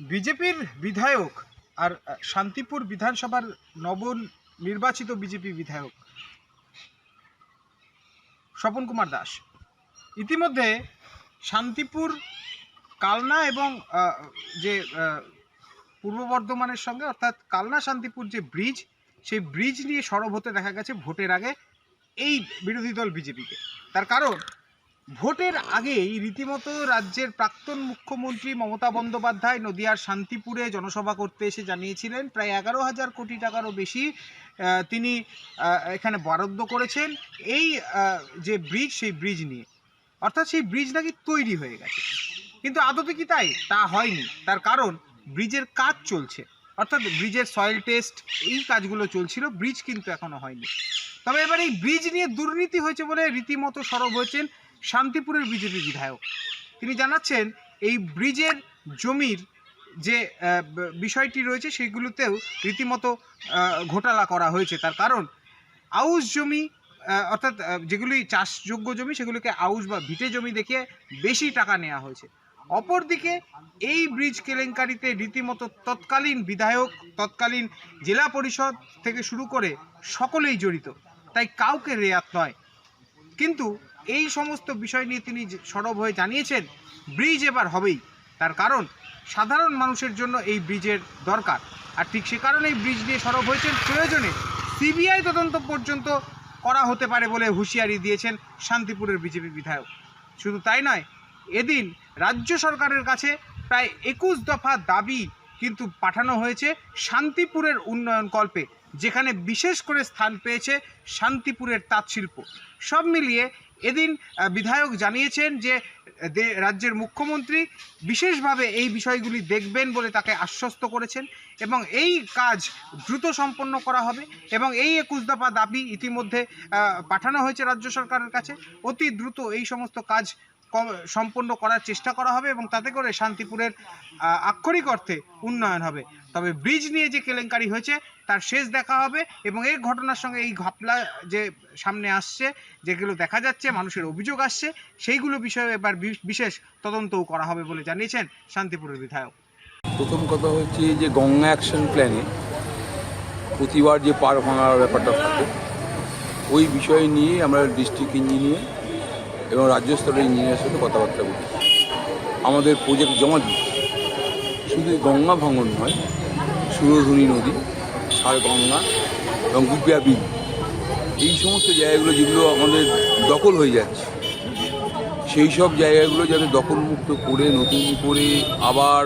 বিজেপির বিধায়ক আর শান্তিপুর বিধানসভার নবনির্বাচিত বিজেপি বিধায়ক স্বপন কুমার দাস ইতিমধ্যে শান্তিপুর কালনা এবং যে পূর্ব বর্ধমানের সঙ্গে অর্থাৎ কালনা শান্তিপুর যে ব্রিজ সেই ব্রিজ নিয়ে সরব হতে দেখা গেছে ভোটের আগে এই বিরোধী দল বিজেপিকে। তার কারণ ভোটের আগেই রীতিমতো রাজ্যের প্রাক্তন মুখ্যমন্ত্রী মমতা বন্দ্যোপাধ্যায় নদিয়ার শান্তিপুরে জনসভা করতে এসে জানিয়েছিলেন প্রায় 11,000 কোটি টাকারও বেশি তিনি এখানে বরাদ্দ করেছেন এই যে ব্রিজ সেই ব্রিজ নিয়ে, অর্থাৎ সেই ব্রিজ নাকি তৈরি হয়ে গেছে। কিন্তু আদতে কি তাই? তা হয়নি। তার কারণ ব্রিজের কাজ চলছে, অর্থাৎ ব্রিজের সয়েল টেস্ট এই কাজগুলো চলছিল, ব্রিজ কিন্তু এখনো হয়নি। তবে এবার এই ব্রিজ নিয়ে দুর্নীতি হয়েছে বলে রীতিমতো সরব হয়েছেন শান্তিপুরের বিজেপি বিধায়ক। তিনি জানাচ্ছেন এই ব্রিজের জমির যে বিষয়টি রয়েছে সেগুলোতেও রীতিমতো ঘোটালা করা হয়েছে। তার কারণ আউশ জমি অর্থাৎ যেগুলি চাষযোগ্য জমি সেগুলিকে আউশ বা ভিটে জমি দেখিয়ে বেশি টাকা নেওয়া হয়েছে। অপরদিকে এই ব্রিজ কেলেঙ্কারিতে রীতিমতো তৎকালীন বিধায়ক, তৎকালীন জেলা পরিষদ থেকে শুরু করে সকলেই জড়িত, তাই কাউকে রেয়াত নয়। কিন্তু এই সমস্ত বিষয় নিয়ে তিনি সরব হয়ে জানিয়েছেন ব্রিজ এবার হবেই। তার কারণ সাধারণ মানুষের জন্য এই ব্রিজের দরকার, আর ঠিক সে কারণেই ব্রিজ নিয়ে সরব হয়েছেন। প্রয়োজনে সিবিআই তদন্ত পর্যন্ত করা হতে পারে বলে হুঁশিয়ারি দিয়েছেন শান্তিপুরের বিজেপি বিধায়ক। শুধু তাই নয়, এদিন রাজ্য সরকারের কাছে প্রায় 21 দফা দাবি কিন্তু পাঠানো হয়েছে শান্তিপুরের উন্নয়ন কল্পে, যেখানে বিশেষ করে স্থান পেয়েছে শান্তিপুরের তাঁতশিল্প। সব মিলিয়ে এদিন বিধায়ক জানিয়েছেন যে রাজ্যের মুখ্যমন্ত্রী বিশেষভাবে এই বিষয়গুলি দেখবেন বলে তাকে আশ্বস্ত করেছেন এবং এই কাজ দ্রুত সম্পন্ন করা হবে এবং এই 21 দফা দাবি ইতিমধ্যে পাঠানো হয়েছে রাজ্য সরকারের কাছে। অতি দ্রুত এই সমস্ত কাজ সম্পন্ন করার চেষ্টা করা হবে এবং তাতে করে শান্তিপুরের আক্ষরিক অর্থে উন্নয়ন হবে। তবে ব্রিজ নিয়ে যে কেলেঙ্কারি হয়েছে তার শেষ দেখা হবে এবং এই ঘটনার সঙ্গে এই ঘটনা যে সামনে আসছে, যেগুলো দেখা যাচ্ছে, মানুষের অভিযোগ আসছে, সেইগুলো বিষয়ে এবার বিশেষ তদন্তও করা হবে বলে জানিয়েছেন শান্তিপুরের বিধায়ক। প্রথম কথা হচ্ছে যে গঙ্গা অ্যাকশন প্ল্যানে প্রতিবার যে পার ভাঙার ব্যাপারটা থাকে ওই বিষয় নিয়ে আমরা ডিস্ট্রিক্ট ইঞ্জিনিয়ার এবং রাজ্য স্তরের ইঞ্জিনিয়ারের সাথে কথাবার্তা বলি। আমাদের প্রজেক্ট জমা দিই, শুধু গঙ্গা ভাঙন নয়, সুরধুনী নদী, সারগঙ্গা এবং গুপিয়া বিল, এই সমস্ত জায়গাগুলো যেগুলো আমাদের দখল হয়ে যাচ্ছে সেই সব জায়গাগুলো যাতে দখলমুক্ত করে নতুন করে আবার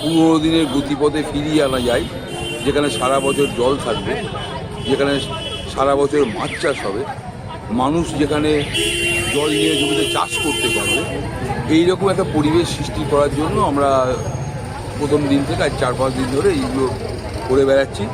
পুরোনো দিনের গতিপথে ফিরিয়ে আনা যায়, যেখানে সারা বছর জল থাকবে, যেখানে সারা বছর মাছ চাষ হবে, মানুষ যেখানে জল নিয়ে জমিতে চাষ করতে পারবে, এইরকম একটা পরিবেশ সৃষ্টি করার জন্য আমরা প্রথম দিন থেকে আজ 4-5 দিন ধরে এইগুলো করে বেড়াচ্ছি।